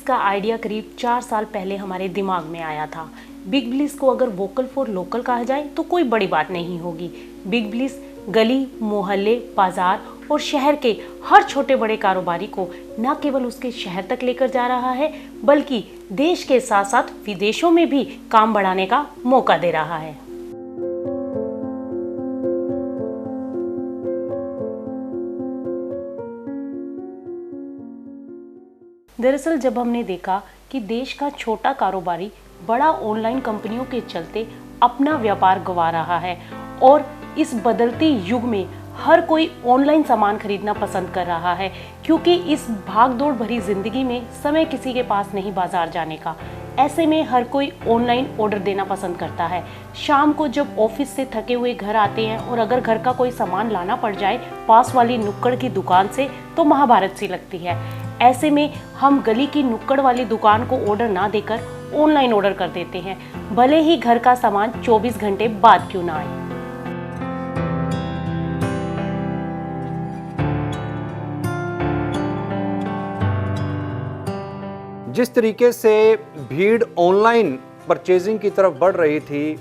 का आइडिया करीब 4 साल पहले हमारे दिमाग में आया था। बिग ब्लिस को अगर वोकल फॉर लोकल कहा जाए तो कोई बड़ी बात नहीं होगी। बिग ब्लिस गली, मोहल्ले, बाजार और शहर के हर छोटे बड़े कारोबारी को न केवल उसके शहर तक लेकर जा रहा है, बल्कि देश के साथ साथ विदेशों में भी काम बढ़ाने का मौका दे रहा है। दरअसल जब हमने देखा कि देश का छोटा कारोबारी बड़ा ऑनलाइन कंपनियों के चलते अपना व्यापार गंवा रहा है और इस बदलते युग में हर कोई ऑनलाइन सामान खरीदना पसंद कर रहा है, क्योंकि इस भागदौड़ भरी जिंदगी में समय किसी के पास नहीं बाजार जाने का। ऐसे में हर कोई ऑनलाइन ऑर्डर देना पसंद करता है। शाम को जब ऑफिस से थके हुए घर आते हैं और अगर घर का कोई सामान लाना पड़ जाए पास वाली नुक्कड़ की दुकान से, तो महाभारत सी लगती है। ऐसे में हम गली की नुक्कड़ वाली दुकान को ऑर्डर ना देकर ऑनलाइन ऑर्डर कर देते हैं, भले ही घर का सामान 24 घंटे बाद क्यों ना आए। जिस तरीके से भीड़ ऑनलाइन परचेजिंग की तरफ बढ़ रही थी,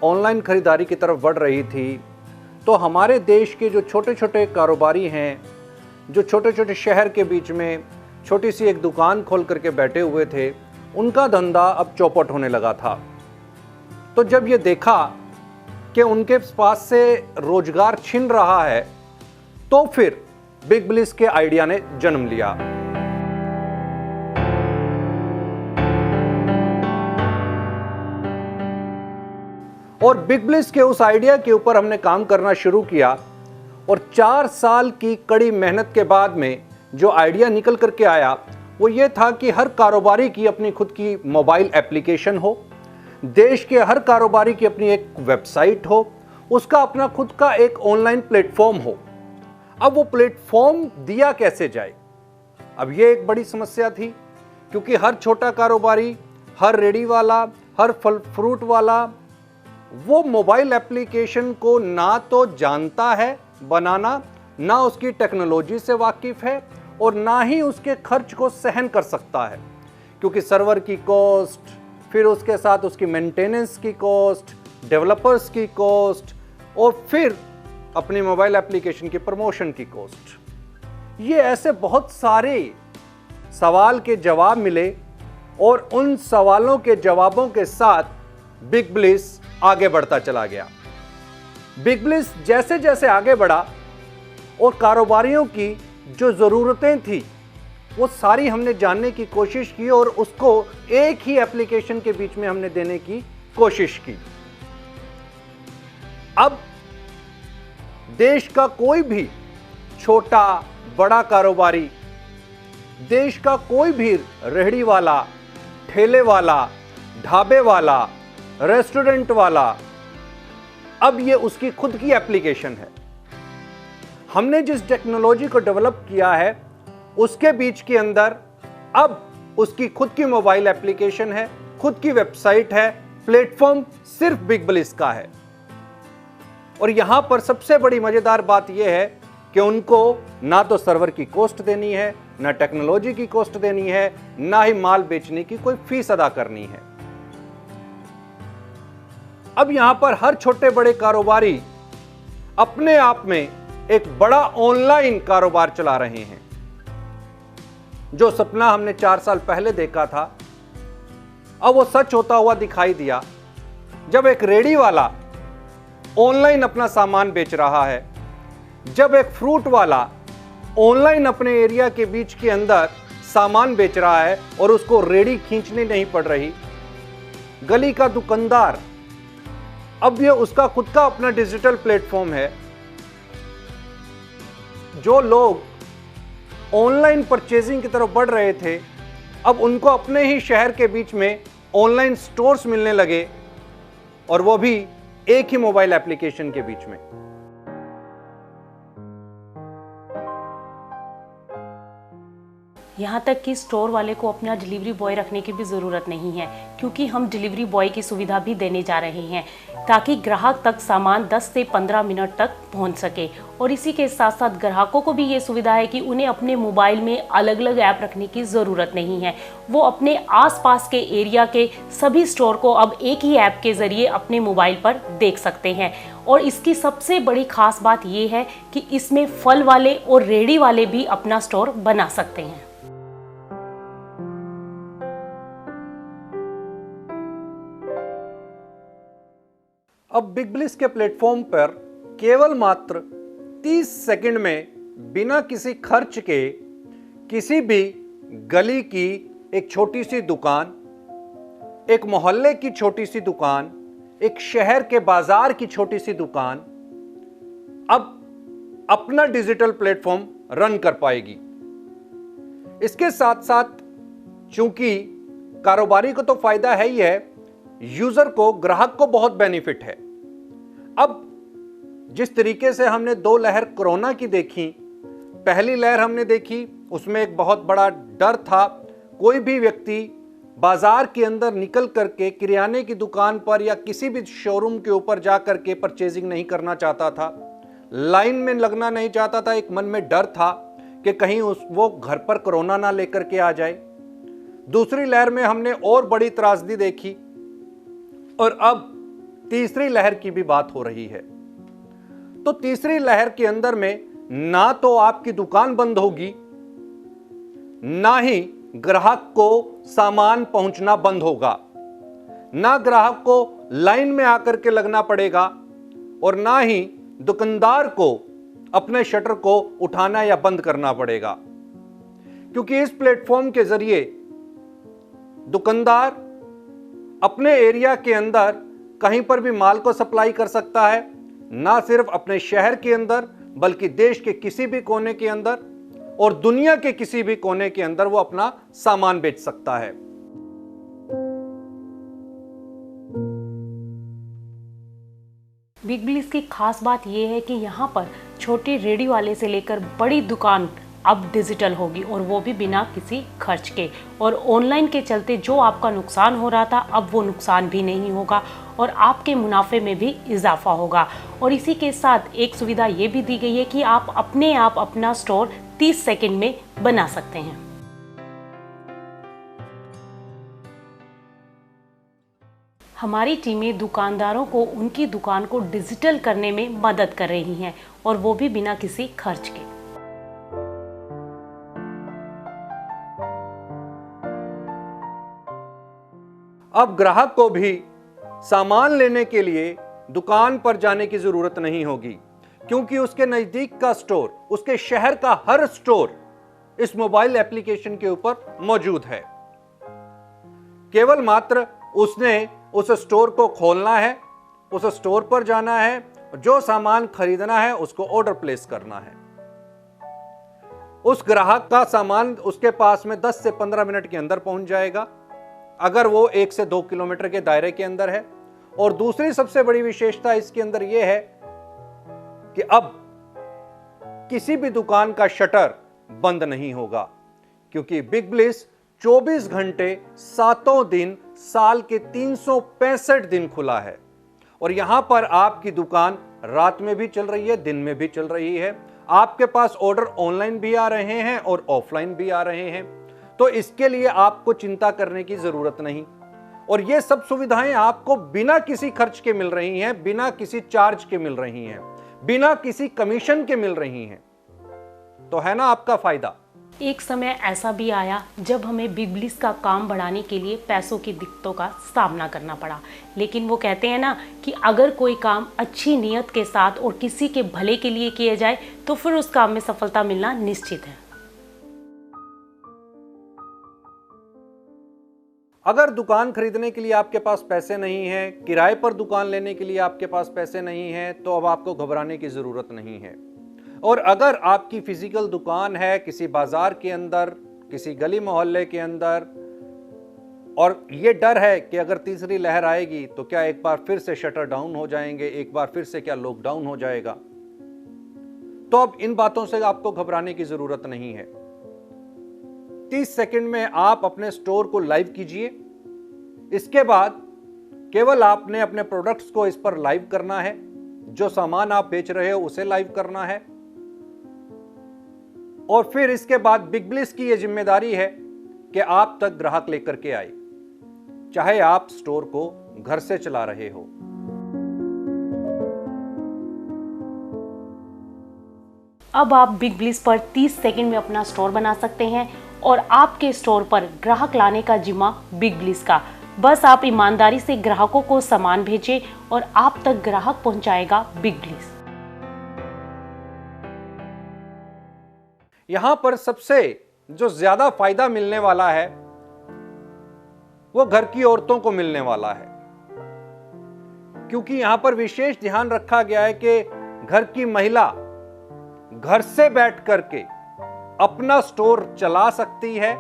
ऑनलाइन खरीदारी की तरफ बढ़ रही थी, तो हमारे देश के जो छोटे छोटे कारोबारी हैं, जो छोटे छोटे शहर के बीच में छोटी सी एक दुकान खोल करके बैठे हुए थे, उनका धंधा अब चौपट होने लगा था। तो जब ये देखा कि उनके पास से रोजगार छिन रहा है, तो फिर बिग ब्लिस के आइडिया ने जन्म लिया। और बिग ब्लिस के उस आइडिया के ऊपर हमने काम करना शुरू किया और 4 साल की कड़ी मेहनत के बाद में जो आइडिया निकल करके आया वो ये था कि हर कारोबारी की अपनी खुद की मोबाइल एप्लीकेशन हो, देश के हर कारोबारी की अपनी एक वेबसाइट हो, उसका अपना खुद का एक ऑनलाइन प्लेटफॉर्म हो। अब वो प्लेटफॉर्म दिया कैसे जाए, अब ये एक बड़ी समस्या थी, क्योंकि हर छोटा कारोबारी, हर रेडी वाला, हर फल फ्रूट वाला वो मोबाइल एप्लीकेशन को ना तो जानता है बनाना, ना उसकी टेक्नोलॉजी से वाकिफ है और ना ही उसके खर्च को सहन कर सकता है, क्योंकि सर्वर की कॉस्ट, फिर उसके साथ उसकी मेंटेनेंस की कॉस्ट, डेवलपर्स की कॉस्ट और फिर अपनी मोबाइल एप्लीकेशन की प्रमोशन की कॉस्ट, ये ऐसे बहुत सारे सवाल के जवाब मिले और उन सवालों के जवाबों के साथ बिग ब्लिस आगे बढ़ता चला गया। बिग ब्लिस जैसे जैसे आगे बढ़ा और कारोबारियों की जो ज़रूरतें थी वो सारी हमने जानने की कोशिश की और उसको एक ही एप्लीकेशन के बीच में हमने देने की कोशिश की। अब देश का कोई भी छोटा बड़ा कारोबारी, देश का कोई भी रेहड़ी वाला, ठेले वाला, ढाबे वाला, रेस्टोरेंट वाला, अब ये उसकी खुद की एप्लीकेशन है। हमने जिस टेक्नोलॉजी को डेवलप किया है उसके बीच के अंदर अब उसकी खुद की मोबाइल एप्लीकेशन है, खुद की वेबसाइट है, प्लेटफॉर्म सिर्फ बिग ब्लिस का है। और यहां पर सबसे बड़ी मजेदार बात यह है कि उनको ना तो सर्वर की कॉस्ट देनी है, ना टेक्नोलॉजी की कॉस्ट देनी है, ना ही माल बेचने की कोई फीस अदा करनी है। अब यहां पर हर छोटे बड़े कारोबारी अपने आप में एक बड़ा ऑनलाइन कारोबार चला रहे हैं। जो सपना हमने 4 साल पहले देखा था, अब वो सच होता हुआ दिखाई दिया, जब एक रेडी वाला ऑनलाइन अपना सामान बेच रहा है, जब एक फ्रूट वाला ऑनलाइन अपने एरिया के बीच के अंदर सामान बेच रहा है और उसको रेडी खींचनी नहीं पड़ रही, गली का दुकानदार अब ये उसका खुद का अपना डिजिटल प्लेटफॉर्म है। जो लोग ऑनलाइन परचेजिंग की तरफ बढ़ रहे थे, अब उनको अपने ही शहर के बीच में ऑनलाइन स्टोर्स मिलने लगे और वो भी एक ही मोबाइल एप्लीकेशन के बीच में। यहाँ तक कि स्टोर वाले को अपना डिलीवरी बॉय रखने की भी ज़रूरत नहीं है, क्योंकि हम डिलीवरी बॉय की सुविधा भी देने जा रहे हैं ताकि ग्राहक तक सामान 10 से 15 मिनट तक पहुँच सके। और इसी के साथ साथ ग्राहकों को भी ये सुविधा है कि उन्हें अपने मोबाइल में अलग अलग ऐप रखने की ज़रूरत नहीं है। वो अपने आसपास के एरिया के सभी स्टोर को अब एक ही ऐप के ज़रिए अपने मोबाइल पर देख सकते हैं। और इसकी सबसे बड़ी खास बात ये है कि इसमें फल वाले और रेहड़ी वाले भी अपना स्टोर बना सकते हैं। अब बिग ब्लिस के प्लेटफॉर्म पर केवल मात्र 30 सेकंड में बिना किसी खर्च के किसी भी गली की एक छोटी सी दुकान, एक मोहल्ले की छोटी सी दुकान, एक शहर के बाजार की छोटी सी दुकान अब अपना डिजिटल प्लेटफॉर्म रन कर पाएगी। इसके साथ साथ चूंकि कारोबारी को तो फायदा है ही है, यूजर को, ग्राहक को बहुत बेनिफिट है। अब जिस तरीके से हमने 2 लहर कोरोना की देखी, पहली लहर हमने देखी उसमें एक बहुत बड़ा डर था। कोई भी व्यक्ति बाजार के अंदर निकल करके किराने की दुकान पर या किसी भी शोरूम के ऊपर जा करके परचेजिंग नहीं करना चाहता था, लाइन में लगना नहीं चाहता था। एक मन में डर था कि कहीं वो घर पर कोरोना ना लेकर के आ जाए। दूसरी लहर में हमने और बड़ी त्रासदी देखी और अब तीसरी लहर की भी बात हो रही है। तो तीसरी लहर के अंदर में ना तो आपकी दुकान बंद होगी, ना ही ग्राहक को सामान पहुंचना बंद होगा, ना ग्राहक को लाइन में आकर के लगना पड़ेगा और ना ही दुकानदार को अपने शटर को उठाना या बंद करना पड़ेगा। क्योंकि इस प्लेटफॉर्म के जरिए दुकानदार अपने एरिया के अंदर कहीं पर भी माल को सप्लाई कर सकता है, ना सिर्फ अपने शहर के अंदर बल्कि देश के किसी भी कोने के अंदर और दुनिया के किसी भी कोने के अंदर वो अपना सामान बेच सकता है। बिग ब्लिस की खास बात यह है कि यहाँ पर छोटे रेडी वाले से लेकर बड़ी दुकान अब डिजिटल होगी और वो भी बिना किसी खर्च के। और ऑनलाइन के चलते जो आपका नुकसान हो रहा था अब वो नुकसान भी नहीं होगा और आपके मुनाफे में भी इजाफा होगा। और इसी के साथ एक सुविधा ये भी दी गई है कि आप अपने आप अपना स्टोर 30 सेकंड में बना सकते हैं। हमारी टीमें दुकानदारों को उनकी दुकान को डिजिटल करने में मदद कर रही हैं और वो भी बिना किसी खर्च के। अब ग्राहक को भी सामान लेने के लिए दुकान पर जाने की जरूरत नहीं होगी, क्योंकि उसके नजदीक का स्टोर, उसके शहर का हर स्टोर इस मोबाइल एप्लीकेशन के ऊपर मौजूद है। केवल मात्र उसने उस स्टोर को खोलना है, उस स्टोर पर जाना है, जो सामान खरीदना है उसको ऑर्डर प्लेस करना है। उस ग्राहक का सामान उसके पास में 10 से 15 मिनट के अंदर पहुंच जाएगा, अगर वो 1 से 2 किलोमीटर के दायरे के अंदर है। और दूसरी सबसे बड़ी विशेषता इसके अंदर यह है कि अब किसी भी दुकान का शटर बंद नहीं होगा, क्योंकि बिग ब्लिस 24 घंटे 7 दिन साल के 365 दिन खुला है। और यहां पर आपकी दुकान रात में भी चल रही है, दिन में भी चल रही है। आपके पास ऑर्डर ऑनलाइन भी आ रहे हैं और ऑफलाइन भी आ रहे हैं, तो इसके लिए आपको चिंता करने की जरूरत नहीं। और ये सब सुविधाएं आपको बिना किसी खर्च के मिल रही हैं, बिना किसी चार्ज के मिल रही हैं, बिना किसी कमीशन के मिल रही हैं। तो है ना आपका फायदा। एक समय ऐसा भी आया जब हमें बिग ब्लिस का काम बढ़ाने के लिए पैसों की दिक्कतों का सामना करना पड़ा, लेकिन वो कहते हैं ना कि अगर कोई काम अच्छी नीयत के साथ और किसी के भले के लिए किया जाए तो फिर उस काम में सफलता मिलना निश्चित है। अगर दुकान खरीदने के लिए आपके पास पैसे नहीं है, किराए पर दुकान लेने के लिए आपके पास पैसे नहीं है, तो अब आपको घबराने की जरूरत नहीं है। और अगर आपकी फिजिकल दुकान है किसी बाजार के अंदर, किसी गली मोहल्ले के अंदर, और ये डर है कि अगर तीसरी लहर आएगी तो क्या एक बार फिर से शटर डाउन हो जाएंगे, एक बार फिर से क्या लॉकडाउन हो जाएगा, तो अब इन बातों से आपको घबराने की जरूरत नहीं है। 30 सेकंड में आप अपने स्टोर को लाइव कीजिए। इसके बाद केवल आपने अपने प्रोडक्ट्स को इस पर लाइव करना है, जो सामान आप बेच रहे हो उसे लाइव करना है। और फिर इसके बाद बिग ब्लिस की यह जिम्मेदारी है कि आप तक ग्राहक लेकर के आए, चाहे आप स्टोर को घर से चला रहे हो। अब आप बिग ब्लिस पर 30 सेकंड में अपना स्टोर बना सकते हैं और आपके स्टोर पर ग्राहक लाने का जिम्मा बिग ब्लिस का। बस आप ईमानदारी से ग्राहकों को सामान भेजें और आप तक ग्राहक पहुंचाएगा बिग ब्लिस। यहां पर सबसे जो ज्यादा फायदा मिलने वाला है वो घर की औरतों को मिलने वाला है, क्योंकि यहां पर विशेष ध्यान रखा गया है कि घर की महिला घर से बैठ करके अपना स्टोर चला सकती है।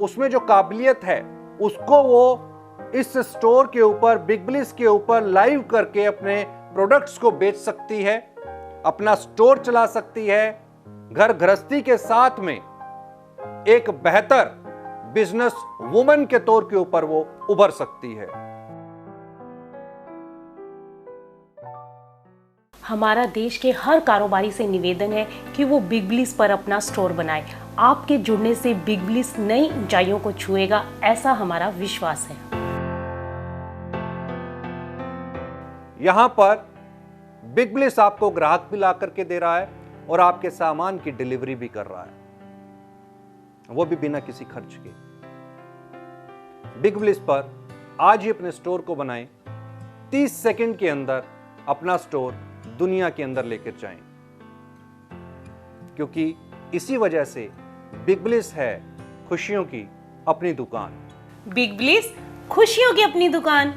उसमें जो काबिलियत है उसको वो इस स्टोर के ऊपर, बिग ब्लिस के ऊपर लाइव करके अपने प्रोडक्ट्स को बेच सकती है, अपना स्टोर चला सकती है, घर गृहस्थी के साथ में एक बेहतर बिजनेस वुमन के तौर के ऊपर वो उभर सकती है। हमारा देश के हर कारोबारी से निवेदन है कि वो बिग ब्लिस पर अपना स्टोर बनाए। आपके जुड़ने से बिग ब्लिस नई ऊंचाइयों को छुएगा, ऐसा हमारा विश्वास है। यहां पर बिग ब्लिस आपको ग्राहक भी ला करके दे रहा है और आपके सामान की डिलीवरी भी कर रहा है, वो भी बिना किसी खर्च के। बिग ब्लिस पर आज ही अपने स्टोर को बनाएं, 30 सेकंड के अंदर अपना स्टोर दुनिया के अंदर लेकर जाएं, क्योंकि इसी वजह से बिग ब्लिस है खुशियों की अपनी दुकान। बिग ब्लिस, खुशियों की अपनी दुकान।